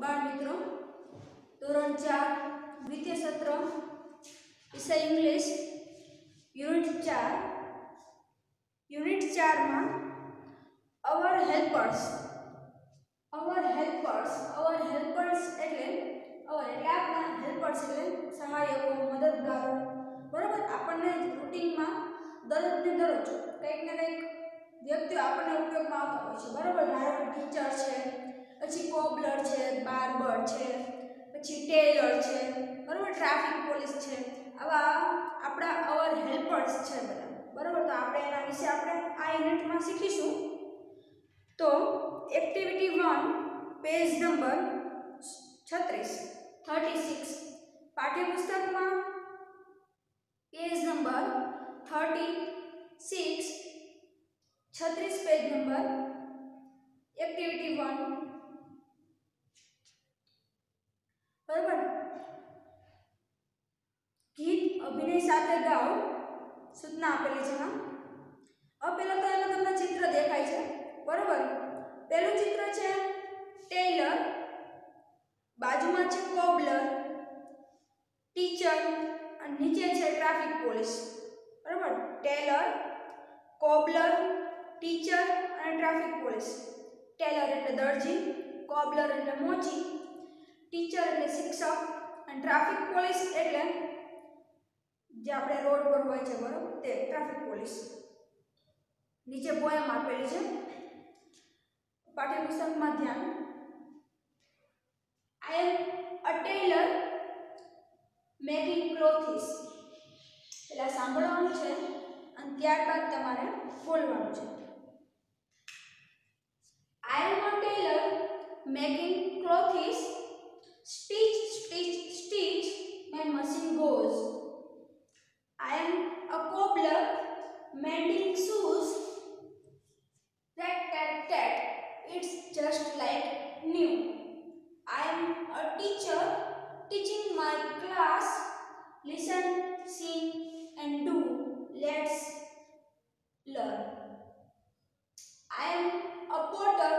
बाळ मित्रों, धोरण 4 द्वितीय सत्र विषय इंग्लिश यूनिट 4 में अवर हेल्पर्स એટલે આપણા હેલ્પર્સ એટલે સહાયકો મદદગારો બરાબર। આપણને રૂટીનમાં દરરોજ કંઈક ને કંઈક વ્યક્તિઓ આપણને ઉપયોગમાં આવતા હોય છે બરાબર। ધારો કે ટીચર છે, પછી કોબલર છે, બાર્બર છે, પછી ટેલર છે બરાબર, ટ્રાફિક પોલીસ છે, આવા આપણા અવર હેલ્પર્સ છે બધા બરાબર। તો આપણે એના વિશે આપણે આ યુનિટમાં શીખીશું। તો એક્ટિવિટી 1 पेज नंबर 36 पाठ्यपुस्तक में page number 36 page number activity 1 बराबर। गीत अभिनय साथ गाओ सूचना आपेली है। अब पहला तो एमां तमने चित्र देखाय छे बराबर। पहलू चित्र है टेलर, बाजू में है कोबलर, टीचर और नीचे है ट्राफिक पुलिस बराबर। टेलर, कोबलर, टीचर और ट्राफिक पुलिस। टेलर एटले दर्जी, कोबलर एटले मोची, टीचर एटले शिक्षक और ट्राफिक पुलिस एटले जे आपणे रोड पर होय छे बराबर ते ट्राफिक पुलिस। नीचे पोएम आपेली छे पाठ्यपुस्तक में ध्यान। I am a tailor making clothes એટલે સાંભળવાનું છે અને ત્યારબાદ તમારે બોલવાનું છે। I am a tailor making clothes, stitch my machine goes. I am a cobbler mending shoes, tat, it's just like new. I am a teacher teaching my class, listen, sing and do, let's learn. I am a potter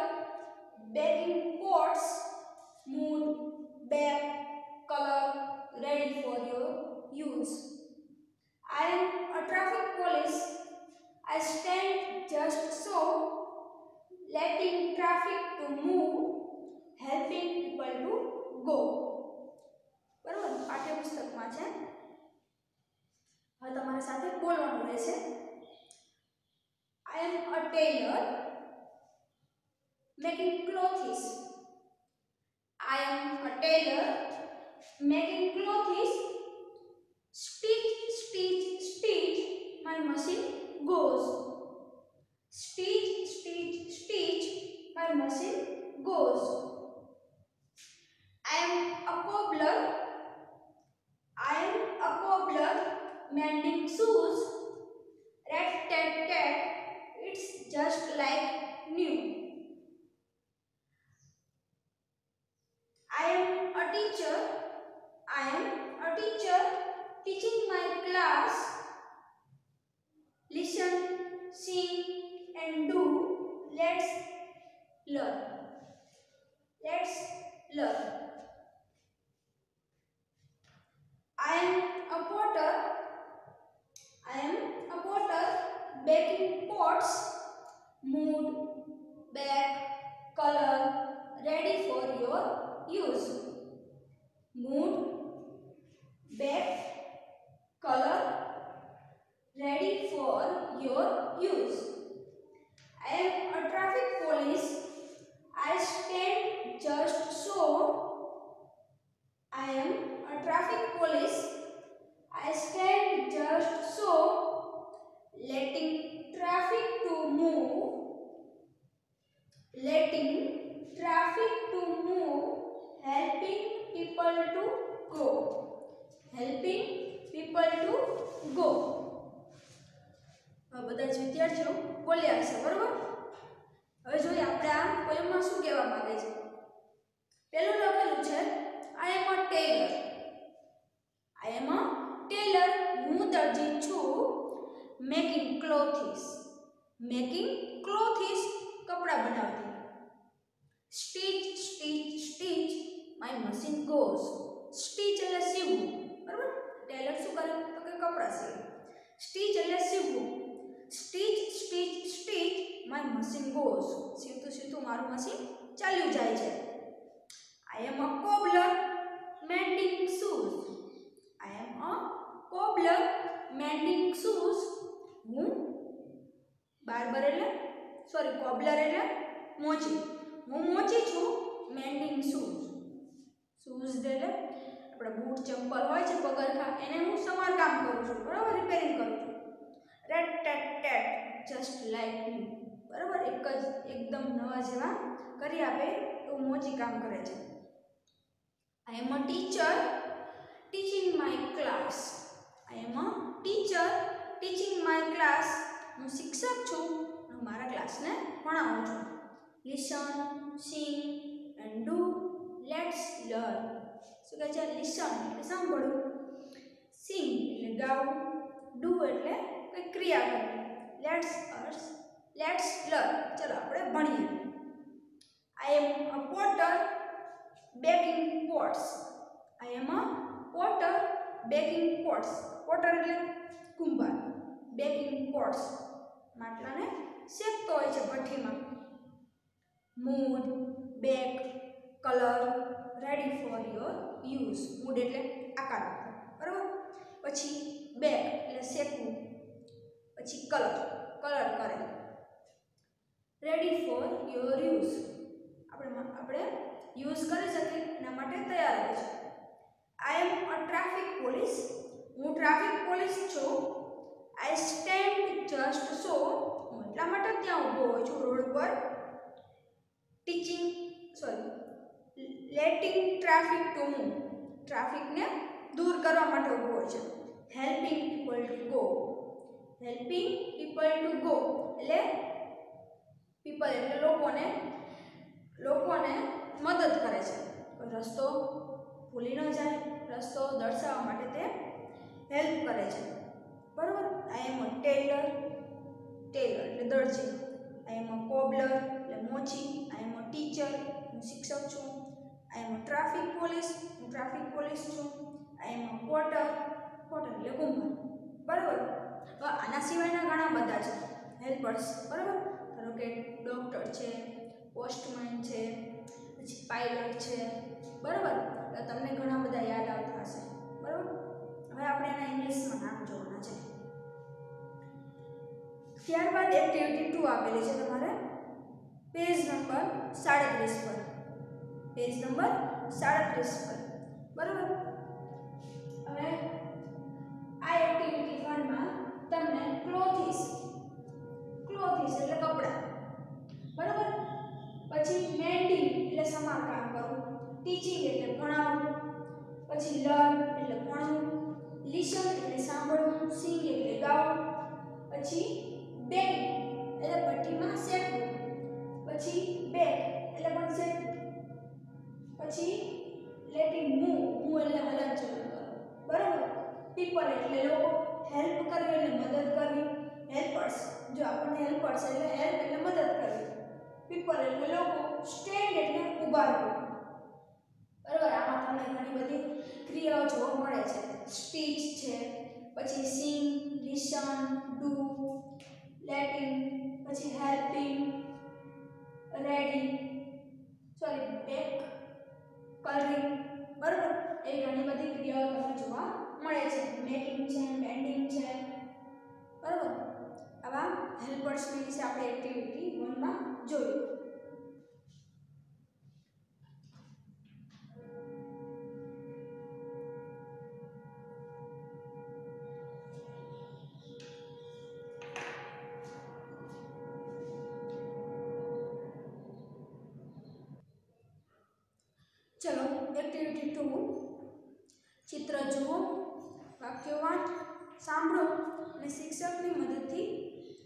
baking pots, mood, bake, color, ready for your use. I am a traffic police, I stand just so, letting traffic to move, helping people to go बराबर। पाठ्यपुस्तक में है। હવે તમારે સાથે બોલવાનું રહેશે। I am a tailor making clothes. I am a tailor making clothes, stitch my machine goes. Stitch my machine goes. I am a cobbler mending shoes, tat, it's just like new. I am a teacher teaching my class, listen, sing and do, let's learn. I am a potter baking pots, mood, bake, color, ready for your use. Mood, bake, color, ready for your use. I am a traffic police, I stand just so. I am a traffic police, I stand just so, letting traffic to move, helping people to go. બધા જ વિદ્યાર્થીઓ બોલ્યા હશે બરોબર। હવે જોઈએ આપણે આ પોએમમાં શું કહેવા માંગે છે। પહેલું લખેલું છે I am a tailor, હું દરજી છું, making clothes, કપડા બનાવતી, stitch my machine goes. Stitch એટલે સીવવું, બરાબર. ટેલર શું કરે તો કે કપડાં સીવે. સ્ટીચ એટલે સીવવું. Stitch stitch stitch my machine goes. સીવતું સીવતું મારું મશીન ચાલ્યું જાય છે. I am a cobbler mending shoes. I am a cobbler mending shoes. હું બાર્બર એટલે કોબલર એટલે મોચી. હું મોચી છું. Mending shoes. શૂઝ એટલે આપણે બૂટ ચંપલ હોય છે પગરખા, એને હું સમારકામ કરું છું, બરાબર, રિપેરિંગ કરું છું. Rate TET TET just like you. બરાબર, એકદમ નવા જેવા કરી આપે એવું મોચી કામ કરે છે. I am a teacher teaching my class. I am a teacher teaching my class. હું શિક્ષક છું, હું મારા ક્લાસને ભણાવું છું. Listen, sing and do, let's learn. શું કહે છે? લિસન એટલે સાંભળવું, સિંગ એટલે ગાવું, ડુ એટલે કંઈક ક્રિયા કરવી, લેટ્સ લર્ન ચલો આપણે ભણીએ. I am a potter baking pots. I am a potter baking pots. Potter એટલે કુંભાર, બેકિંગ પોટ્સ માટલાને શેકતો હોય છે ભઠ્ઠીમાં. Mould, bake, colour, ready for your use. Mould એટલે આકાર આપવો, બરાબર. પછી બેક એટલે શેકવું. પછી કલર કરે. રેડી ફોર યોર યુઝ આપણે યુઝ કરી શકીએ એના માટે તૈયાર હોય છે. I am a traffic police. હું ટ્રાફિક પોલીસ છું. આઈ સ્ટેન્ડ જસ્ટ સો. હું એટલા માટે ત્યાં ઊભો હોઉં છું રોડ પર. Letting traffic to move. ટ્રાફિકને દૂર કરવા માટે ઊભો હોય છે. Helping people to go. Helping people to go એટલે પીપલ એટલે લોકોને મદદ કરે છે. રસ્તો ભૂલી ન જાય, રસ્તો દર્શાવવા માટે તે હેલ્પ કરે છે, બરાબર. આઈ એમ અ ટેલર એટલે દરજી. આઈ એમ અ કોબલર એટલે મોચી. આઈ એમ અ ટીચર હું શિક્ષક છું. આઈ એમ અ ટ્રાફિક પોલીસ હું ટ્રાફિક પોલીસ છું. આઈ એમ અ પોટર એટલે કુંભાર, બરાબર. હવે આના સિવાયના ઘણા બધા છે હેલ્પર્સ, બરાબર. ધારો કે ડૉક્ટર છે, પોસ્ટમેન છે, પછી પાયલટ છે, બરાબર. તમને ઘણા બધા યાદ આવતા હશે, બરાબર. હવે આપણે એના ઇંગ્લિશમાં નામ જોવાના છે. ત્યારબાદ એક્ટિવિટી 2 આપેલી છે તમારે પેજ નંબર 37 પર. પેજ નંબર 37 પર, બરાબર. હવે આ એક્ટિવિટી 1 માં તમને ક્લોથિસ એટલે કપડાં, બરાબર. પછી મેન્ડિંગ એટલે સમારકામ કરવું, ટીચિંગ એટલે ભણાવવું, પછી લર્ન એટલે ભણવું, લિસન એટલે સાંભળવું, સિંગ એટલે ગાવું, પછી બેકિંગ એટલે ભઠ્ઠીમાં શેકવું, પછી બેક એટલે પણ શેકવું, પછી લેટિંગ મૂવ એટલે હલનચલન કરવું, બરાબર. પીપલ એટલે લોકો, હેલ્પ કરવી એટલે મદદ કરવી. હેલ્પર્સ જો આપણને હેલ્પર્સ એટલે હેલ્પ એટલે મદદ કરવી. પીપલ એટલે લોકો, સ્ટેન્ડ એટલે ઊભા રહેવું, બરાબર. આમાં તમને ઘણી બધી ક્રિયાઓ જોવા મળે છે. સ્પીચ છે, પછી સિંગ, લિસન, ડુ, લેટિંગ, પછી હેલ્પિંગ, બેક, કલરિંગ, બરાબર. એ ઘણી બધી ક્રિયાઓ તમને જોવા મળે છે. મેકિંગ છે, બેન્ડિંગ છે, બરાબર. આવા હેલ્પર્સની વિશે આપણે એક્ટિવિટી 1 માં જોયું. ચલો એક્ટિવિટી 2 ચિત્ર જુઓ, વાક્યો વાંચો, સાંભળો અને શિક્ષકની મદદથી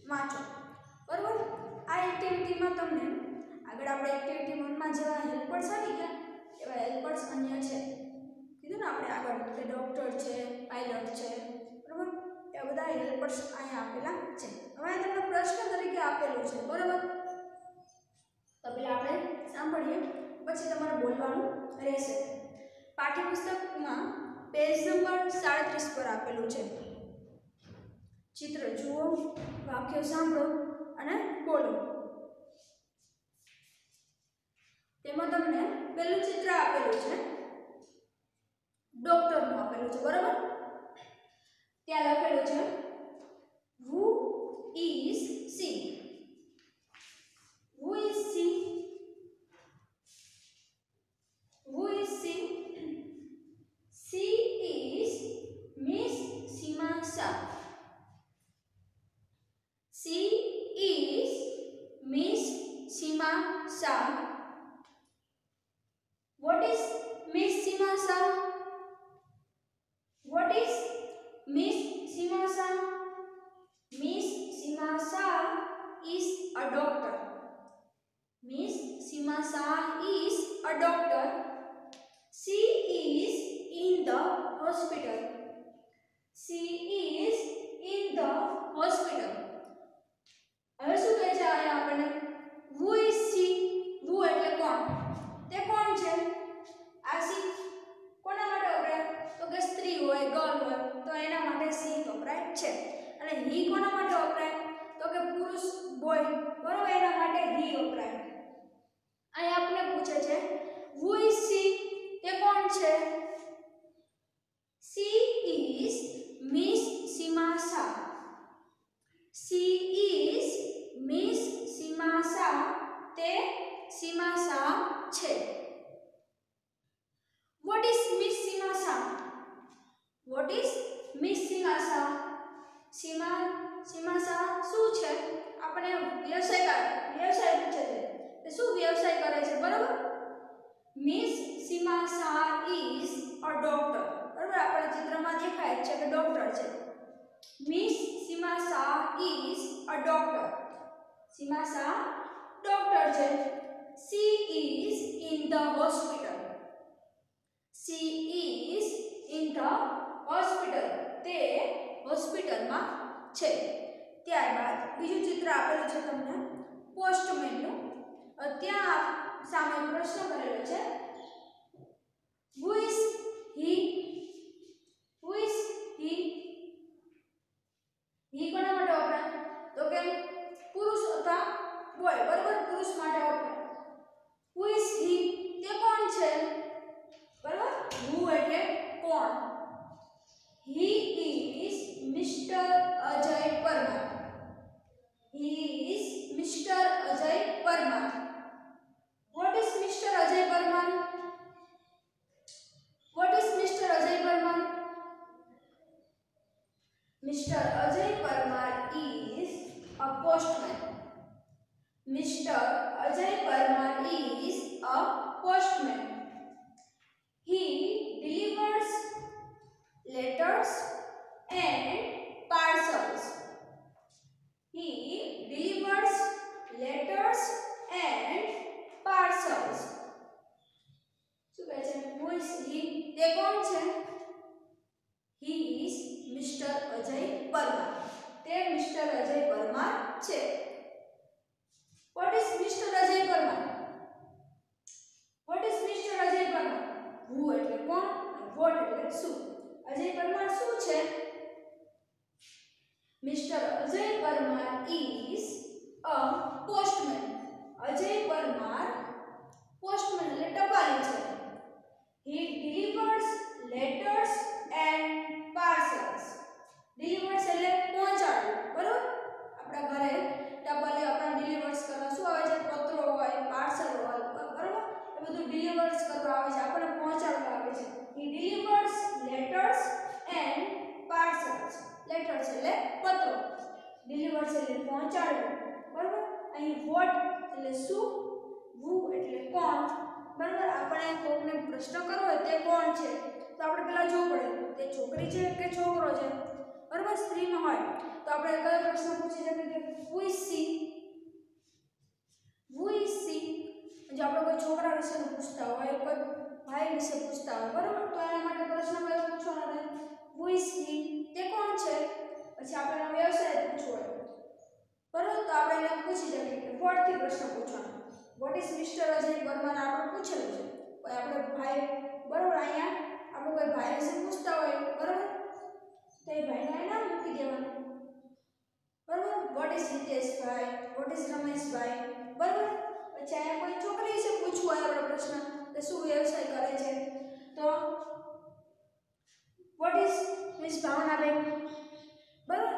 વાંચો, બરાબર. આ એક્ટિવિટીમાં તમને આગળ આપણે એક્ટિવિટી 1 માં જેવા હેલ્પર્સ આવી ગયા એવા હેલ્પર્સ અન્ય છે. કીધું ને આપણે આગળ કે ડૉક્ટર છે, પાયલટ છે, બરાબર. એ બધા હેલ્પર્સ અહીંયા આપેલા છે. હવે તમને પ્રશ્ન તરીકે આપેલું છે, બરાબર. તો પહેલા આપણે સાંભળીએ. પછી તમારે બોલવાનું રહેશે। પાઠ્યપુસ્તકમાં પેજ નંબર 37 પર આપેલું છે। ચિત્ર જુઓ, વાક્યો સાંભળો અને બોલો। તેમાં તમને પહેલું ચિત્ર આપેલું છે ડોક્ટરનું આપેલું છે, બરાબર? ત્યાં લખેલું છે who is she? who is she? who is she? she is Miss Seema Shah. she is Miss Seema Shah. what is Miss Seema Shah? what is Miss Seema Shah? Miss Seema Shah is a doctor. Miss Seema Shah is a doctor. She is in the hospital. She is in the hospital. હવે શું કહે છે અહીંયા આપણને? who is she? who એટલે કોણ? તે કોણ છે? આ she કોના માટે વપરાય? તો કે સ્ત્રી હોય, ગર્લ હોય તો એના માટે she વપરાય છે। અને he કોના માટે વપરાય? તો કે પુરુષ, બોય, બરોબર, એના માટે he વપરાય। અહીં આપણે પૂછે છે who is she? તે કોણ છે? she is Miss Seema Shah. she is Miss Seema Shah. તે Seema Shah છે। what is Miss Seema Shah? what is Miss Seema Shah? Seema Shah શું છે? આપણે વ્યવસાય પૂછે છે, તે શું વ્યવસાય કરે છે, બરાબર? Miss Seema Shah is a doctor, બરાબર? આપણે ચિત્રમાં દેખાય છે કે ડોક્ટર છે। Miss Seema Shah is a doctor. Seema Shah doctor છે। she is in the hospital. she is in the hospital. તે હોસ્પિટલમાં છે। ત્યારબાદ બીજું ચિત્ર આપેલું છે તમને પોસ્ટમેનનું। ત્યાં સામે પ્રશ્ન કરેલો છે who is he? who is he? he કોના માટે વપરાય? તો કે પુરુષ અથવા બોય, બરાબર, પુરુષ માટે વપરાય। who is he? તે કોણ છે, બરાબર? who એટલે કોણ? he is Mr. Ajay Parmar. he is Mr. Ajay Parmar. what is Mr. Ajay Parmar? what is Mr. Ajay Parmar? Mr. Ajay Parmar is a postman. Mr. Ajay Parmar is a postman. He delivers letters and parcels. he delivers letters and parcels. શું કહે છે? who is he? તે કોણ છે? he is Mr. Ajay Parmar. તે Mr. Ajay Parmar છે। what is Mr. Ajay Parmar? what is Mr. Ajay Parmar? who એટલે કોણ, what એટલે શું? અજય પરમાર શું છે? Mr. Ajay Parmar is a postman. Ajay Parmar postman એટલે ટપાલી છે। he delivers letters and parcels. delivers એટલે પહોંચાડવું, બરાબર? આપણા ઘરે ટપાલી આપણા ડિલિવર્સ કરવા શું આવે છે? પત્રો હોય, પાર્સલ હોય, બરાબર? એ બધું ડિલિવર્સ કરવા આવે છે, આપણને પહોંચાડવા આવે છે। he delivers letters and parcels. letters એટલે પત્રો, delivers એટલે પહોંચાડવું, બરાબર? અહીં what એટલે શું, who એટલે કોણ, બરાબર? આપણે કોઈને પ્રશ્ન કરવો હોય તે કોણ છે તો આપણે પહેલા જોવું પડે તે છોકરી છે કે છોકરો છે, બરાબર? સ્ત્રીમાં હોય તો આપણે કયો પ્રશ્ન પૂછી શકીએ કે who is she? who is she? જો આપણે કોઈ છોકરા વિશે પૂછતા હોય, કોઈ ભાઈ વિશે પૂછતા હોય, બરાબર, તો એના માટે પ્રશ્ન કયો પૂછવાનો રહે? who is he? તે કોણ છે? પછી આપણે એનો વ્યવસાય પૂછવો હોય, બરાબર, તો આપણે એને પૂછી શકીએ કે what થી પ્રશ્ન પૂછવાનો what is mister Ajay Verma આપણે પૂછેલું છે કોઈ આપણે ભાઈ બરોબર અહીંયા આપણે કોઈ ભાઈ વિશે પૂછતા હોય બરોબર તો એ ભાઈનું નામ મૂકી દેવાનું બરોબર what is Hiteshbhai what is Rameshbhai બરોબર પછી અહીંયા કોઈ છોકરી વિશે પૂછવું હોય આપણો પ્રશ્ન તો શું વ્યવસાય કરે છે તો વોટ ઇઝ મિસ ભાવનાબેન બરોબર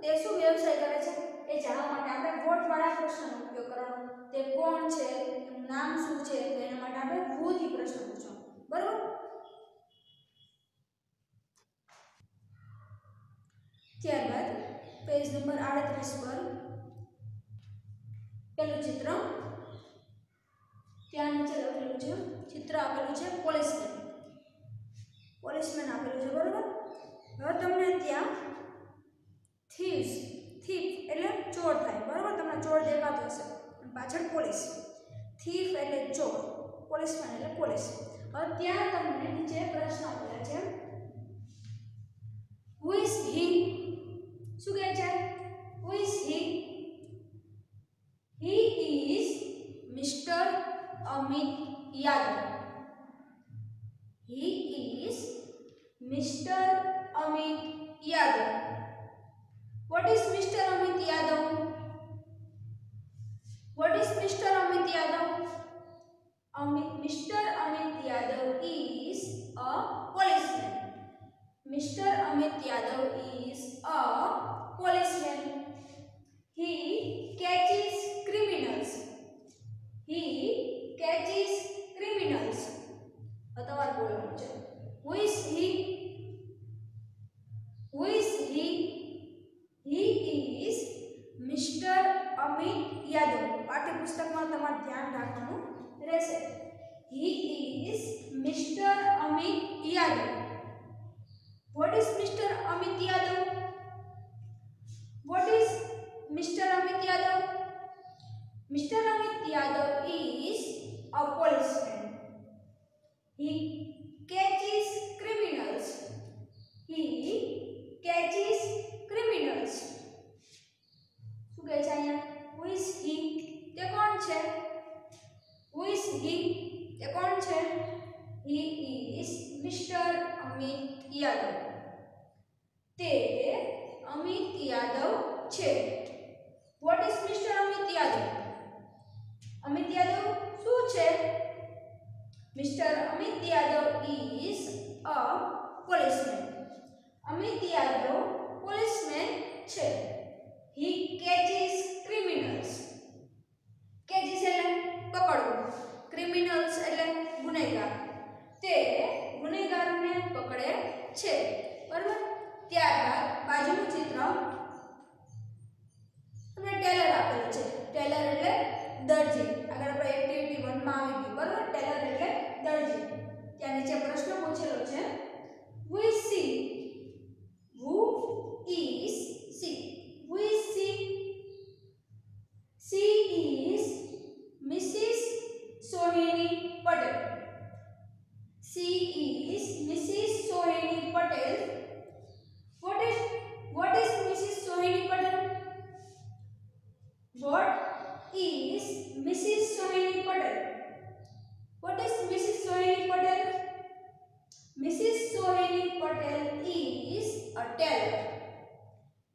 તે શું વ્યવસાય કરે છે એ જાણવા માટે આપણે વોટ વાળા પ્રશ્નનો ઉપયોગ કરવાનો તે કોણ છે એનું નામ શું છે તો એના માટે આપણે who થી પ્રશ્ન પૂછવાનો બરોબર ત્યારબાદ પેજ નંબર 38 પર પેલું ચિત્ર ત્યાં નીચે લખેલું છે ચિત્ર આપેલું છે પોલીસમેન આપેલું છે બરોબર હવે તમને ત્યાં થીવ્સ થીફ એટલે ચોર થાય બરોબર તમને ચોર દેખાતો હશે અને પાછળ પોલીસ થીફ એટલે ચોર પોલીસમેન એટલે પોલીસ હવે ત્યાં તમને નીચે પ્રશ્ન આપેલા છે હુ ઇઝ હી શું કહે છે who is he he is mister Amit Yadav he is mister Amit Yadav What is Mr. Amit Yadav? What is Mr. Amit Yadav? Mr. Amit Yadav is a policeman. Mr. Amit Yadav is a policeman. He catches criminals. He catches criminals. बताओ बोलो मुझे. Who is he? Who is he? He is Mr. Amit Yadav. પાઠ્યપુસ્તકમાં તમારે ધ્યાન રાખવાનું રહેશે. He is Mr. Amit Yadav. What is Mr. Amit Yadav? What is Mr. Amit Yadav? Mr. Amit Yadav is a policeman. He catches criminals. He catches criminals. શું કહે છે અહીંયા who is he તે કોણ છે who is he તે કોણ છે he is Mr. Amit Yadav તે અમિત યાદવ છે what is Mr. Amit Yadav Amit Yadav શું છે Mr. Amit Yadav is a policeman Amit Yadav policeman છે he catches criminals catches એટલે પકડવું criminals એટલે ગુનેગાર તે ગુનેગારને પકડે છે બરાબર ત્યારબાદ બાજુનું ચિત્ર તમને ટેલર આપેલું છે ટેલર એટલે દરજી આગળ આપણે એક્ટિવિટી 1 માં આવી ગયું બરાબર ટેલર એટલે દરજી ત્યાં નીચે પ્રશ્ન પૂછેલો છે who is she Who is she? Who is she? She is Mrs. Sohini Patel. She is Mrs. Sohini Patel. What is Mrs. Sohini Patel? What is Mrs. Sohini Patel? What is Mrs. Sohini Patel? Mrs. Sohini Patel is a tailor.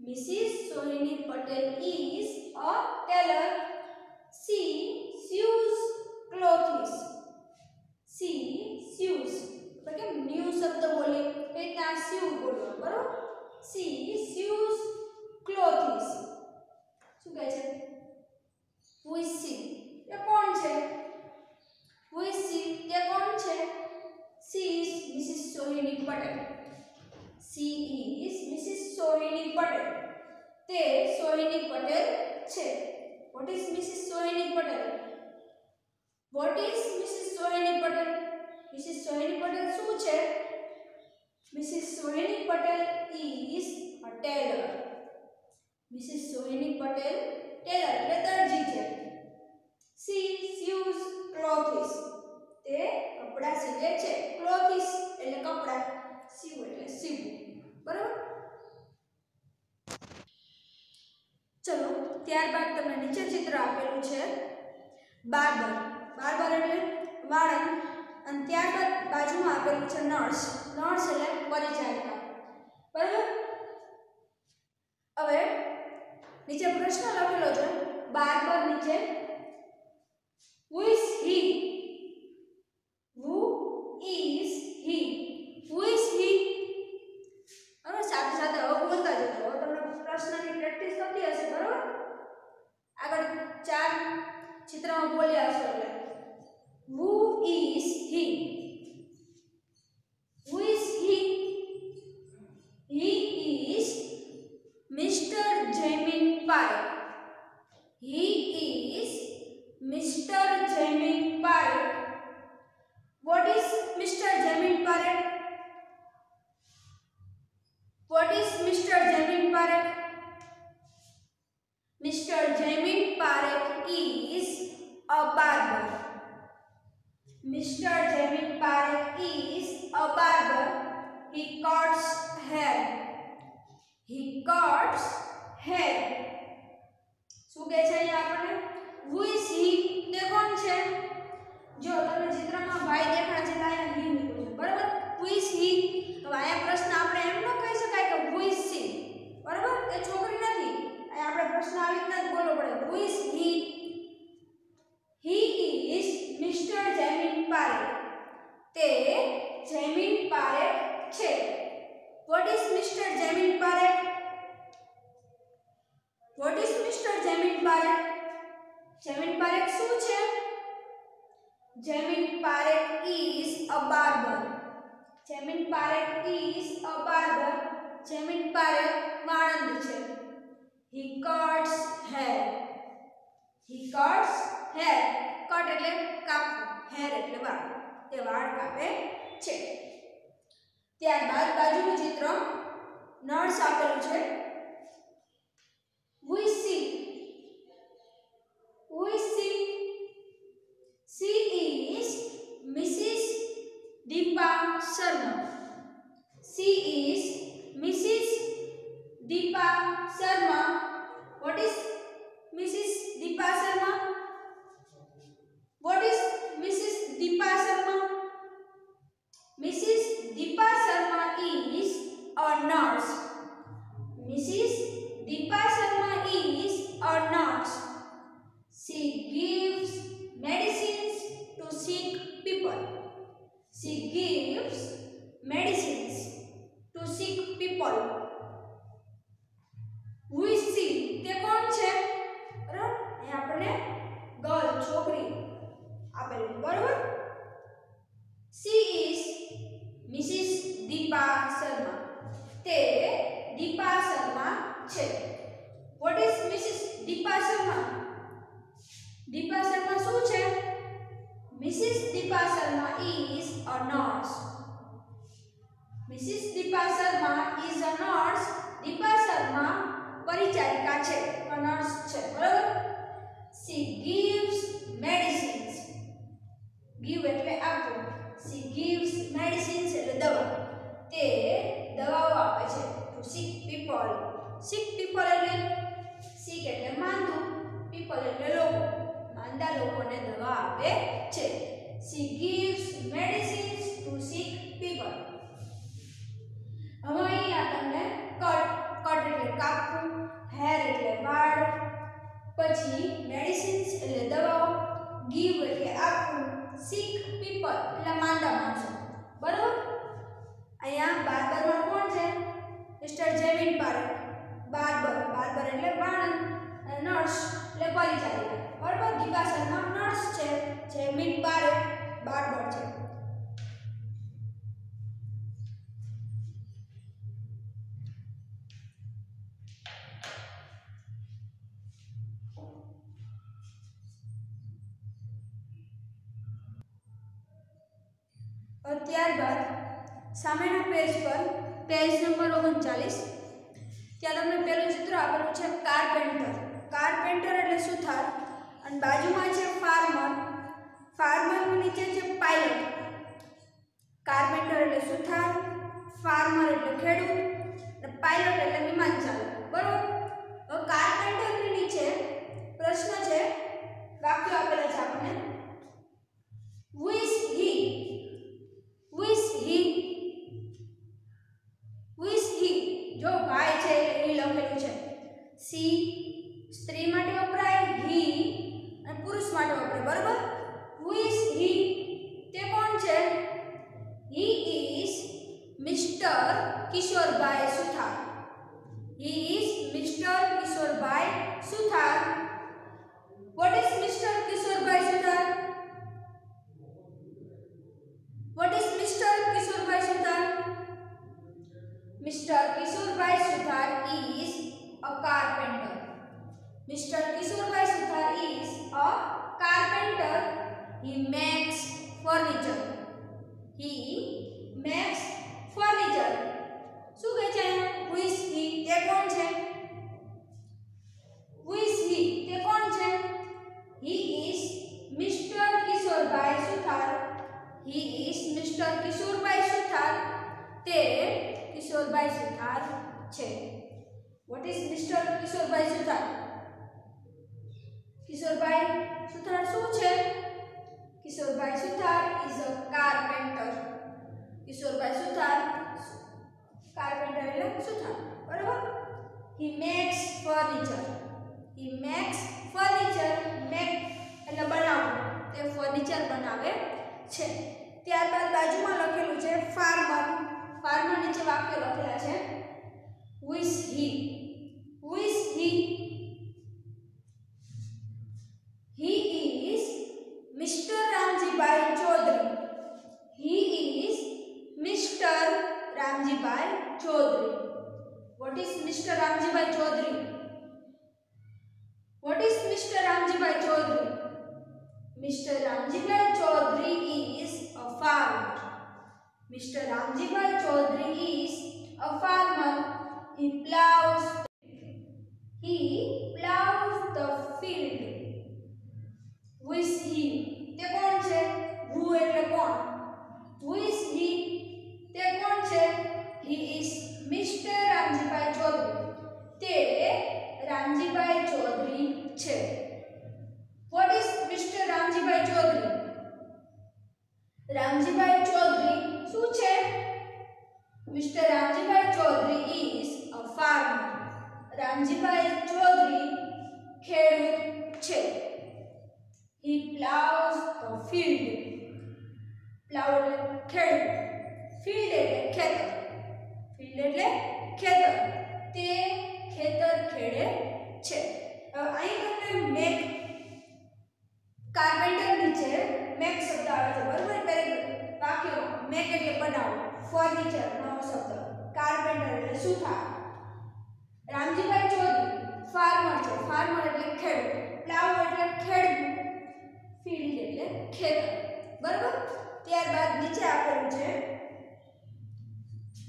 Mrs. Sohini Patel is a tailor. She sews clothes. She sews. એટલે new શબ્દ બોલે એ ત્યાં sew બોલવાનું બરોબર she sews clothes. શું કહે છે who is she એ કોણ છે who is she તે કોણ છે she is Mrs. Sohini Patel. She is Mrs. Sohini Patel. તે સોહિની પટેલ છે. What is Mrs. Sohini Patel? What is Mrs. Sohini Patel? Mrs. Sohini Patel શું છે? Mrs. Sohini Patel is a tailor. Mrs. Sohini Patel tailor એટલે દરજી છે. She sews clothes. તે કપડા સીવે છે clothes એટલે કપડા સીવું એટલે સીવું બરાબર ચલો ત્યારબાદ તમને નીચે ચિત્ર આપેલું છે બાર્બર, બાર્બર એટલે વાળંદ, અને ત્યારબાદ બાજુમાં આપેલું છે નર્સ, નર્સ એટલે પરિચારિકા, બરાબર। હવે નીચે પ્રશ્ન લખેલો છે બાર્બર નીચે who is he, who is he, who is he, હવે સાથે સાથે હવે બોલતા જજો, હવે તમને પ્રશ્નની પ્રેક્ટિસ થતી હશે, બરાબર। આગળ ચાર ચિત્રમાં બોલ્યા હશો એટલે who is he, who is he, he is Mr. Jamin Parekh, he is Mr. Jamin Parekh, what is Mr. Jamin Parekh, what is Mr. Jamin Parekh, Mr. Jamin Parekh is a barber, Mr. Jamin Parekh is a barber, he cuts hair, he cuts hair, શું કહે છે અહીંયા આપણને who is he, તે કોણ છે, જો તમને ચિત્રમાં ભાઈ દેખાય છે તો અહીંયા he મૂક્યું છે, બરાબર। who is he, તો અહીંયા પ્રશ્ન આપણે એમ ન કહી શકાય કે who is she, બરાબર, એ છોકરી નથી, અહીંયા આપણે પ્રશ્ન આવી રીતના જ બોલવો પડે who is he, he is Mr. Jamin Parekh, તે જૈમિન પારેખ છે, what is Mr. Jamin Parekh, what is Mr. Jamin Parekh, Jamin Parekh શું છે, Jamin Parekh is a barber, Jamin Parekh is a barber, Jamin Parekh વાળંદ છે, he cuts hair, he cuts hair, cut એટલે કાપવું, hair એટલે વાળ, તે વાળ કાપે છે। ત્યારબાદ બાજુનું ચિત્ર નર્સ આપેલું છે who is she, who is she, she is Mrs. Deepa Sharma, she is Mrs. Deepa Sharma, what is Mrs. Deepa Sharma, what is Mrs. Deepa Sharma, Mrs. Deepa Sharma is a nurse, Mrs. Deepa Sharma is a nurse, she gives medicines to sick people, she gives medicines to sick people, who is she, તે કોણ છે, બરાબર, અહીં આપણને girl છોકરી આપેલી, બરાબર। she is Mrs. Deepa Sharma, તે દીપા શર્મા છે, what is Mrs. Deepa Sharma, Deepa Sharma શું છે, Mrs. Deepa Sharma is a nurse, Mrs. Deepa Sharma is a nurse, Deepa Sharma પરિચારિકા છે, નર્સ છે, બરાબર। she gives medicines, give એટલે આપવું, she gives medicines એટલે દવા, તે દવાઓ આપે છે to sick people, sick people એટલે sick એટલે માંદું, people એટલે લોકો, માંદા લોકોને દવા આપે છે, she gives medicines to sick people। હવે અહીંયા તમને કટ એટલે કાપવું, હેર એટલે વાળ, પછી મેડિસિન્સ એટલે દવાઓ, ગીવ એટલે આપવું, sick people એટલે માંદા માણસો, બરાબર। અહીંયા બાર્બરમાં કોણ છે, મિસ્ટર જેમિન પારેખ, બાર્બર, બાર્બર એટલે વાળંદ, નર્સ એટલે પરિચારિકા, બરાબર। દીપા શર્મા નર્સ છે, જેમિન પારેખ બાર્બર છે। ત્યારબાદ સામેના પેજ પર પેજ નંબર 39, ત્યાં તમને પહેલું ચિત્ર આપેલું છે કાર્પેન્ટર, કાર્પેન્ટર એટલે સુથાર, અને બાજુમાં છે ફાર્મર, ફાર્મરની નીચે છે પાયલટ, કાર્પેન્ટર એટલે સુથાર, ફાર્મર એટલે ખેડૂત, અને પાયલટ એટલે વિમાન ચાલક, બરોબર। હવે કાર્પેન્ટરની નીચે પ્રશ્ન છે, વાક્યો આપેલા છે આપણને સ્ત્રી માટે વપરાય he અને પુરુષ માટે વપરાય બરાબર who is he તે કોણ છે he is Mr. Kishorbhai Suthar he is Mr. Kishorbhai Suthar what is Mr. Kishorbhai Suthar what is Mr. Kishorbhai Suthar Mr. Kishorbhai Suthar is a carpenter Mr. Kishorbai Suthar is a carpenter. He makes furniture. He makes furniture. શું કહે છે who is he તે કોણ છે who is he તે કોણ છે he is Mr. Kishorbai Suthar he is Mr. Kishorbai Suthar તે કિશોરભાઈ સુથાર છે what is Mr. Kishorbai Suthar Kishorbhai સુથાર શું છે કિશોરભાઈ સુથાર is a carpenter Kishorbhai Suthar carpenter એટલે સુથાર બરાબર he makes furniture make એટલે બનાવવું તે ફર્નિચર બનાવે છે ત્યારબાદ બાજુમાં લખેલું છે farmer નીચે વાક્ય લખેલા છે who is he He is Mr. Ramjibai Chaudhary. He is Mr. Ramjibai Chaudhary. What is Mr. Ramjibai Chaudhary? What is Mr. Ramjibai Chaudhary? Mr. Ramjibai Chaudhary is a farmer. Mr. Ramjibai Chaudhary is a farmer. He plows the field. Who is he તે કોણ છે who એટલે કોણ who is he તે કોણ છે he is Mr. Ramjibhai Chaudhary તે રામજીભાઈ ચૌધરી છે what is Mr. Ramjibhai Chaudhary Ramjibhai Chaudhary શું છે Mr. Ramjibhai Chaudhary is a farmer Ramjibhai Chaudhary ખેડૂત છે He plows the field. Plow એટલે ખેડ field એટલે ખેતર તે ખેતર ખેડે છે અહીં તમને મેક કાર્પેન્ટર નીચે મેક શબ્દ આવે છે બરાબર દરેક વાક્ય મેક એટલે બનાવવું ફર્નિચર નવો શબ્દ કાર્પેન્ટર એટલે સુથાર રામજીભાઈ ચૌધરી ફાર્મર છે ફાર્મર એટલે ખેડૂત પ્લાવ એટલે ખેડવું ફીલ્ડ એટલે ખેતર બરાબર ત્યારબાદ નીચે આપેલું છે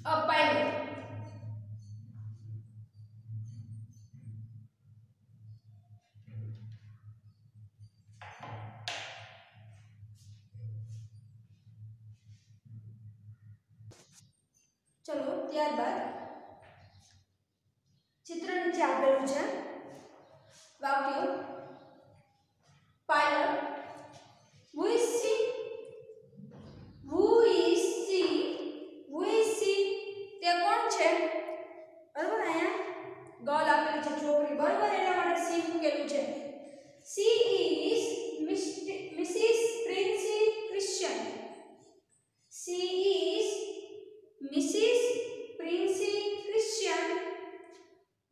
અ પાઇલટ ચલો ત્યારબાદ ચિત્ર નીચે આપેલું છે વાક્ય પાયલટ Who is she? તે કોણ છે બરાબર અહીંયા ગર્લ આપેલી છે છોકરી બરાબર એના માટે સી મૂકેલું છે she is Mrs. Princey Christian she is Mrs. Princey Christian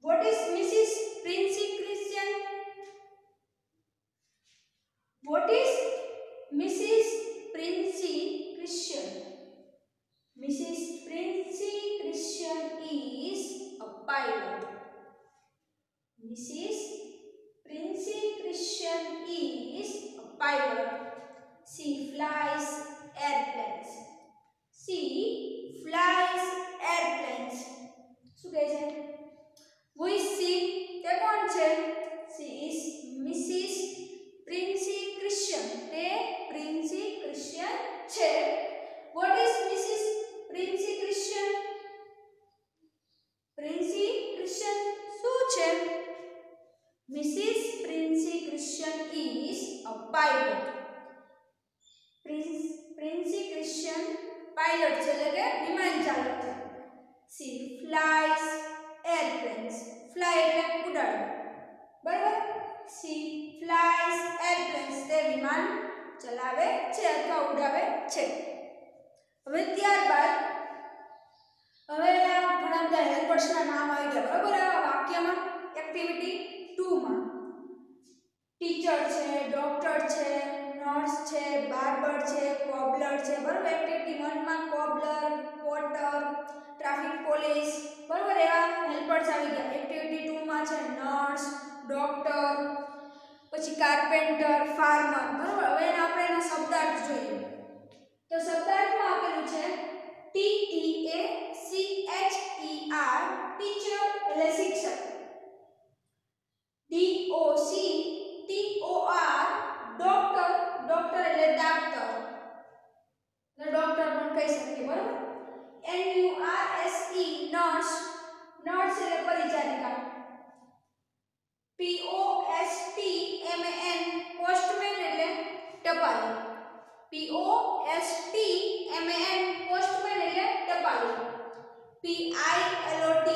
what is Mrs. Princey Christian what is Mrs. Princey Christian Mrs. Princey Christian is a pilot Mrs. Princey Christian is a pilot she flies airplanes શું કહે છે who is she તે કોણ છે she is Mrs. Princey Christian તે Princey Christian છે what is Mrs. Princey Christian Princey Christian શું છે Mrs. Princey Christian is a pilot Princey Christian pilot છે એટલે કે વિમાન ચાલક છે she flies airplanes fly એટલે ઉડાડવું બરાબર વિમાન ચલાવે છે અથવા ઉડાવે છે। હવે ત્યારબાદ હવે આ ઘણા બધા હેલ્પર્સના નામ આવી ગયા બરાબર આ વાક્યમાં એક્ટિવિટી 2 માં ટીચર છે, ડોક્ટર છે, નર્સ છે, બાર્બર છે, કોબલર છે બરાબર। એક્ટિવિટી 1 માં કોબલર, પોટર, ટ્રાફિક પોલીસ બરાબર એવા હેલ્પર્સ આવી ગયા। એક્ટિવિટી 2 માં છે નર્સ, ડોક્ટર, પછી કાર્પેન્ટર, ફાર્મર બરાબર। હવે આપણે એના શબ્દાર્થ જોઈએ તો શબ્દાર્થમાં આપેલું છે TEACHER ટીચર એટલે શિક્ષક, DOCTOR ડોક્ટર, ડોક્ટર એટલે દાક્તર એટલે ડોક્ટર પણ કહી શકીએ બરાબર। NURSE નર્સ, નર્સ એટલે પરિચારિકા, POSTMAN પોસ્ટમેન એટલે ટપાલી, POSTMAN પોસ્ટમેન એટલે ટપાલી, PILOT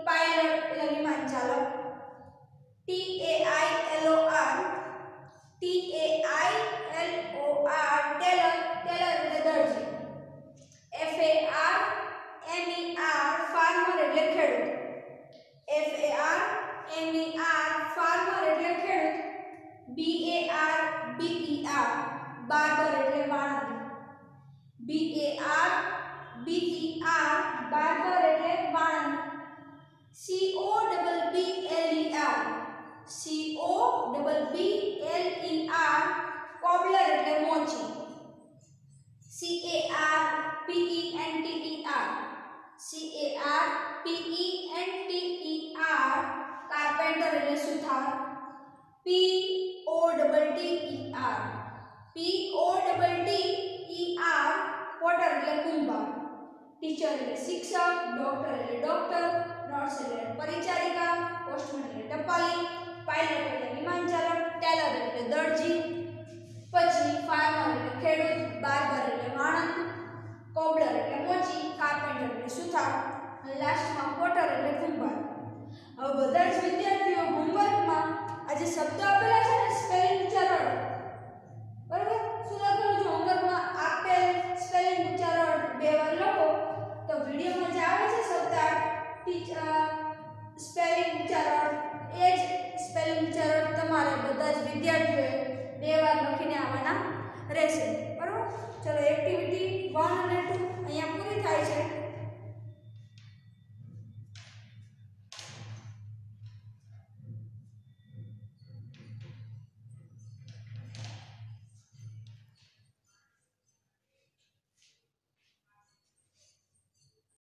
પાયલટ એટલે વિમાન ચાલક, TAILOR ટેલર, ટેલર એટલે દરજી, FARMER ફાર્મર એટલે ખેડૂત, FARMER ફાર્મર એટલે ખેડૂત, BARBER બાર્બર એટલે વાણંદ, BARBER બાર્બર એટલે વાણંદ, COBBLER કોબલર એટલે મોચી, CARPENTER કાર્પેન્ટર એટલે સુથાર, POTTER પોટર એટલે કુંભાર, ટીચર એટલે શિક્ષક, ડોક્ટર એટલે ડોક્ટર, નર્સ એટલે પરિચારિકા, પોસ્ટમેન એટલે ટપાલી, પાયલટ એટલે વિમાન ચાલક, ટેલર એટલે દરજી, પછી ફાર્મર એટલે ખેડૂત, બાર્બર એટલે વાણંદ, કોબલર એટલે મોચી, કાર્પેન્ટર એટલે સુથાર અને લાસ્ટમાં પોટર એટલે કુંભાર। હવે બધા જ વિદ્યાર્થીઓ હોમવર્કમાં આ જે શબ્દો આપેલા છે ને સ્પેલિંગ ઉચ્ચારણ બરાબર શું લખેલું છે હોમવર્કમાં આપેલ સ્પેલિંગ ઉચ્ચારણ બે વાર લખો તો વિડિયોમાં જે આવે છે શબ્દાર્થ સ્પેલિંગ ઉચ્ચારણ એ જ સ્પેલિંગ ઉચ્ચારણ તમારે બધા જ વિદ્યાર્થીઓએ બે વાર લખીને આવવાના રહેશે।